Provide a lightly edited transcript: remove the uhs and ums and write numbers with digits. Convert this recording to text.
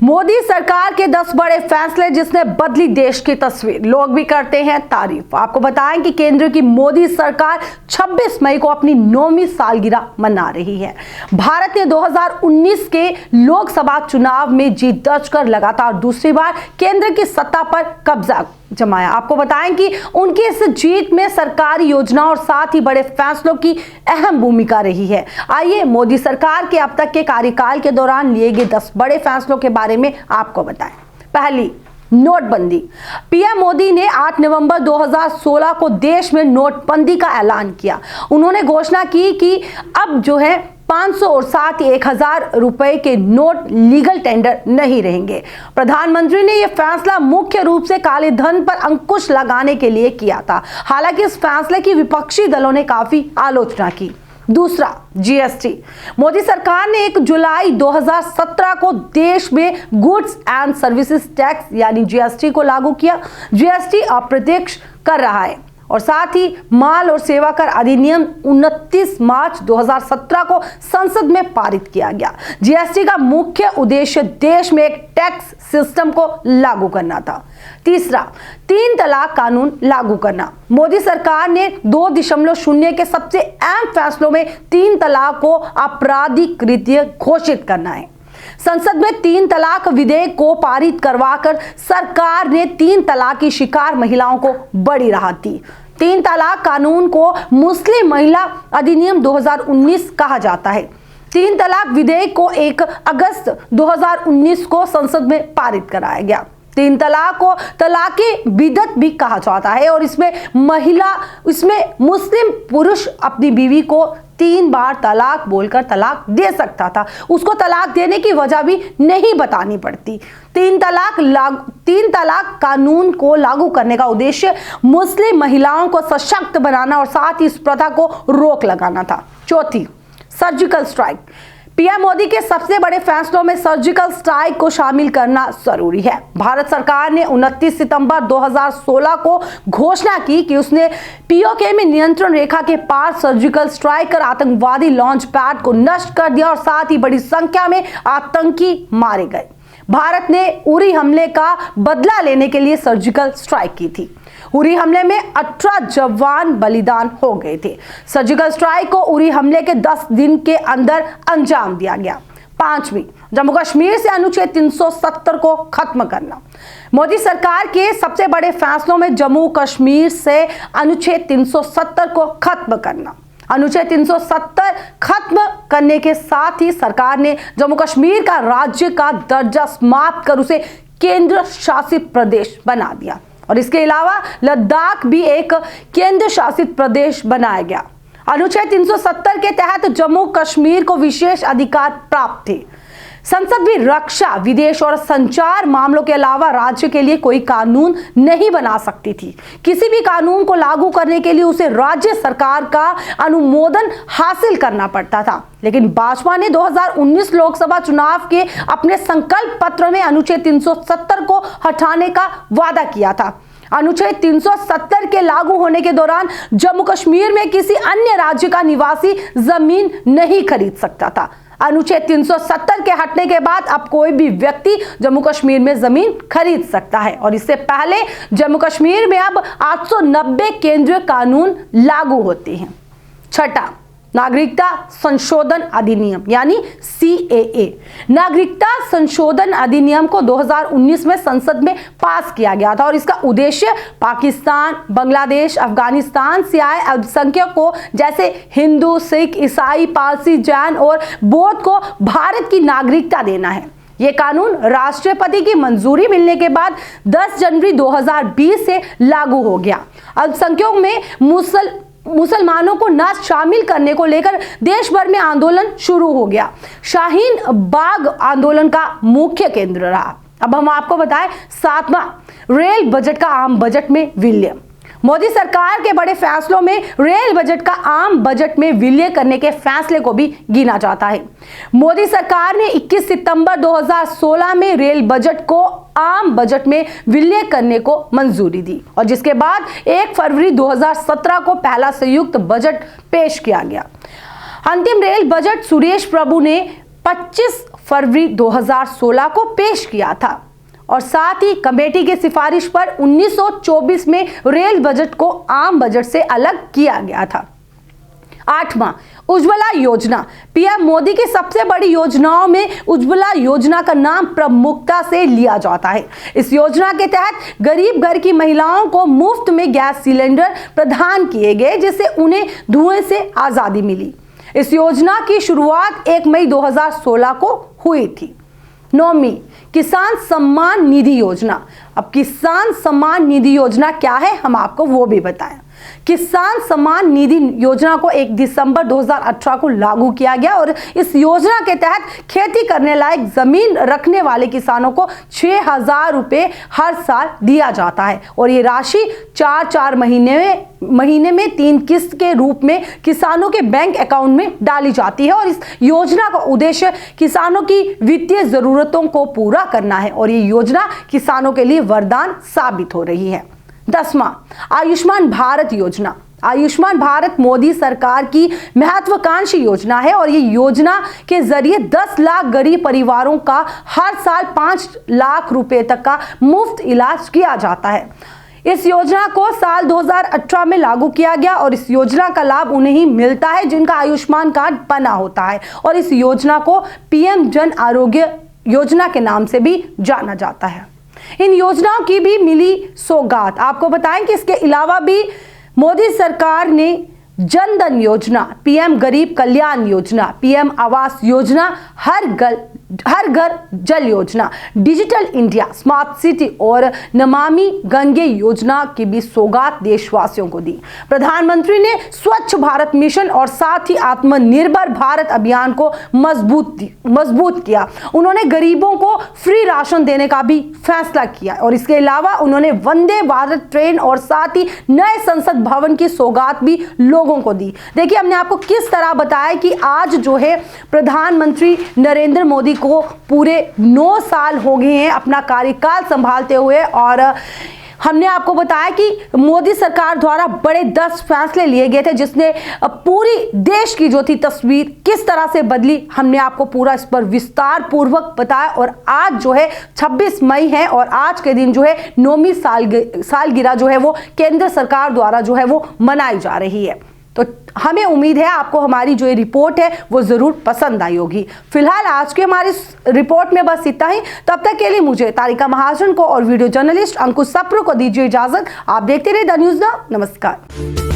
मोदी सरकार के 10 बड़े फैसले जिसने बदली देश की तस्वीर, लोग भी करते हैं तारीफ। आपको बताएं कि केंद्र की मोदी सरकार 26 मई को अपनी 9वीं सालगिरह मना रही है। भारत ने 2019 के लोकसभा चुनाव में जीत दर्ज कर लगातार दूसरी बार केंद्र की सत्ता पर कब्जा जमाया। आपको बताएं कि उनकी इस जीत में सरकारी योजनाओं और साथ ही बड़े फैसलों की अहम भूमिका रही है। आइए मोदी सरकार के अब तक के कार्यकाल के दौरान लिए गए 10 बड़े फैसलों के बारे में आपको बताएं। पहली, नोटबंदी। पीएम मोदी ने 8 नवंबर 2016 को देश में नोटबंदी का ऐलान किया। उन्होंने घोषणा की कि अब जो है 500 और साथ ही 1000 रुपए के नोट लीगल टेंडर नहीं रहेंगे। प्रधानमंत्री ने यह फैसला मुख्य रूप से काले धन पर अंकुश लगाने के लिए किया था। हालांकि इस फैसले की विपक्षी दलों ने काफी आलोचना की। दूसरा, जीएसटी। मोदी सरकार ने 1 जुलाई 2017 को देश में गुड्स एंड सर्विसेज टैक्स यानी जीएसटी को लागू किया। जीएसटी अप्रत्यक्ष कर रहा है और साथ ही माल और सेवा कर अधिनियम 29 मार्च 2017 को संसद में पारित किया गया। जीएसटी का मुख्य उद्देश्य देश में एक टैक्स सिस्टम को लागू करना था। तीसरा, 3 तलाक कानून लागू करना। मोदी सरकार ने 2.0 के सबसे अहम फैसलों में 3 तलाक को आपराधिक कृत्य घोषित करना है। संसद में 3 तलाक विधेयक को पारित करवाकर सरकार ने 3 तलाक की शिकार महिलाओं को बड़ी राहत दी। 3 तलाक कानून को मुस्लिम महिला अधिनियम 2019 कहा जाता है। 3 तलाक विधेयक को 1 अगस्त 2019 को संसद में पारित कराया गया। 3 तलाक को तलाक़े बिदअत भी कहा जाता है और इसमें मुस्लिम पुरुष अपनी बीवी को 3 बार तलाक बोलकर तलाक दे सकता था। उसको तलाक देने की वजह भी नहीं बतानी पड़ती। 3 तलाक कानून को लागू करने का उद्देश्य मुस्लिम महिलाओं को सशक्त बनाना और साथ ही इस प्रथा को रोक लगाना था। चौथी, सर्जिकल स्ट्राइक। पीएम मोदी के सबसे बड़े फैसलों में सर्जिकल स्ट्राइक को शामिल करना जरूरी है। भारत सरकार ने 29 सितंबर 2016 को घोषणा की कि उसने पीओके में नियंत्रण रेखा के पार सर्जिकल स्ट्राइक कर आतंकवादी लॉन्च पैड को नष्ट कर दिया और साथ ही बड़ी संख्या में आतंकी मारे गए। भारत ने उरी हमले का बदला लेने के लिए सर्जिकल स्ट्राइक की थी। उरी हमले में 18 जवान बलिदान हो गए थे। सर्जिकल स्ट्राइक को उरी हमले के 10 दिन के अंदर अंजाम दिया गया। 5वीं, जम्मू कश्मीर से अनुच्छेद 370 को खत्म करना। मोदी सरकार के सबसे बड़े फैसलों में जम्मू कश्मीर से अनुच्छेद 370 को खत्म करना। अनुच्छेद 370 खत्म करने के साथ ही सरकार ने जम्मू कश्मीर का राज्य का दर्जा समाप्त कर उसे केंद्र शासित प्रदेश बना दिया और इसके अलावा लद्दाख भी एक केंद्र शासित प्रदेश बनाया गया। अनुच्छेद 370 के तहत जम्मू कश्मीर को विशेष अधिकार प्राप्त थे। संसद भी रक्षा, विदेश और संचार मामलों के अलावा राज्य के लिए कोई कानून नहीं बना सकती थी। किसी भी कानून को लागू करने के लिए उसे राज्य सरकार का अनुमोदन हासिल करना पड़ता था। लेकिन भाजपा ने 2019 लोकसभा चुनाव के अपने संकल्प पत्र में अनुच्छेद 370 को हटाने का वादा किया था। अनुच्छेद 370 के लागू होने के दौरान जम्मू कश्मीर में किसी अन्य राज्य का निवासी जमीन नहीं खरीद सकता था। अनुच्छेद 370 के हटने के बाद अब कोई भी व्यक्ति जम्मू कश्मीर में जमीन खरीद सकता है और इससे पहले जम्मू कश्मीर में अब 890 केंद्रीय कानून लागू होते हैं। छठा, नागरिकता संशोधन अधिनियम यानी CAA। नागरिकता संशोधन अधिनियम को 2019 में संसद में पास किया गया था और इसका उद्देश्य पाकिस्तान, बांग्लादेश, अफगानिस्तान से आए अल्पसंख्यकों जैसे हिंदू, सिख, ईसाई, पारसी, जैन और बौद्ध को भारत की नागरिकता देना है। यह कानून राष्ट्रपति की मंजूरी मिलने के बाद 10 जनवरी 2020 से लागू हो गया। अल्पसंख्यकों में मुसलमानों को न शामिल करने को लेकर देश भर में आंदोलन शुरू हो गया। शाहीन बाग आंदोलन का मुख्य केंद्र रहा। अब हम आपको बताएं 7वां, रेल बजट का आम बजट में विलय। मोदी सरकार के बड़े फैसलों में रेल बजट का आम बजट में विलय करने के फैसले को भी गिना जाता है। मोदी सरकार ने 21 सितंबर 2016 में रेल बजट को आम बजट में विलय करने को मंजूरी दी और जिसके बाद 1 फरवरी 2017 को पहला संयुक्त बजट पेश किया गया। अंतिम रेल बजट सुरेश प्रभु ने 25 फरवरी 2016 को पेश किया था और साथ ही कमेटी की सिफारिश पर 1924 में रेल बजट को आम बजट से अलग किया गया था। 8वां, उज्ज्वला योजना। पीएम मोदी की सबसे बड़ी योजनाओं में उज्ज्वला योजना का नाम प्रमुखता से लिया जाता है। इस योजना के तहत गरीब घर की महिलाओं को मुफ्त में गैस सिलेंडर प्रदान किए गए, जिससे उन्हें धुएं से आजादी मिली। इस योजना की शुरुआत 1 मई 2016 को हुई थी। 9वीं, किसान सम्मान निधि योजना। अब किसान सम्मान निधि योजना क्या है, हम आपको वो भी बताएं। किसान सम्मान निधि योजना को 1 दिसंबर 2018 को लागू किया गया और इस योजना के तहत खेती करने लायक जमीन रखने वाले किसानों को 6,000 रुपए हर साल दिया जाता है और ये राशि 4 महीने में 3 किस्त के रूप में किसानों के बैंक अकाउंट में डाली जाती है। और इस योजना का उद्देश्य किसानों की वित्तीय जरूरतों को पूरा करना है और ये योजना किसानों के लिए वरदान साबित हो रही है। 10वां, आयुष्मान भारत योजना। आयुष्मान भारत मोदी सरकार की महत्वाकांक्षी योजना है और ये योजना के जरिए 10 लाख गरीब परिवारों का हर साल 5 लाख रुपए तक का मुफ्त इलाज किया जाता है। इस योजना को साल 2018 में लागू किया गया और इस योजना का लाभ उन्हें ही मिलता है जिनका आयुष्मान कार्ड बना होता है और इस योजना को पीएम जन आरोग्य योजना के नाम से भी जाना जाता है। इन योजनाओं की भी मिली सौगात। आपको बताएं कि इसके अलावा भी मोदी सरकार ने जन धन योजना, पीएम गरीब कल्याण योजना, पीएम आवास योजना, हर घर जल योजना, डिजिटल इंडिया, स्मार्ट सिटी और नमामि गंगे योजना की भी सौगात देशवासियों को दी। प्रधानमंत्री ने स्वच्छ भारत मिशन और साथ ही आत्मनिर्भर भारत अभियान को मजबूत किया। उन्होंने गरीबों को फ्री राशन देने का भी फैसला किया और इसके अलावा उन्होंने वंदे भारत ट्रेन और साथ ही नए संसद भवन की सौगात भी लोगों को दी। देखिए, हमने आपको किस तरह बताया कि आज जो है प्रधानमंत्री नरेंद्र मोदी को पूरे 9 साल हो गए हैं अपना कार्यकाल संभालते हुए और हमने आपको बताया कि मोदी सरकार द्वारा बड़े 10 फैसले लिए गए थे जिसने पूरी देश की जो थी तस्वीर किस तरह से बदली। हमने आपको पूरा इस पर विस्तार पूर्वक बताया और आज जो है 26 मई है और आज के दिन जो है 9वीं सालगिरह जो है वो केंद्र सरकार द्वारा जो है वो मनाई जा रही है। तो हमें उम्मीद है आपको हमारी जो ये रिपोर्ट है वो जरूर पसंद आई होगी। फिलहाल आज के हमारी रिपोर्ट में बस इतना ही। तब तक के लिए मुझे तारिका महाजन को और वीडियो जर्नलिस्ट अंकुश सप्रू को दीजिए इजाजत। आप देखते रहिए द न्यूज़ नाउ। नमस्कार।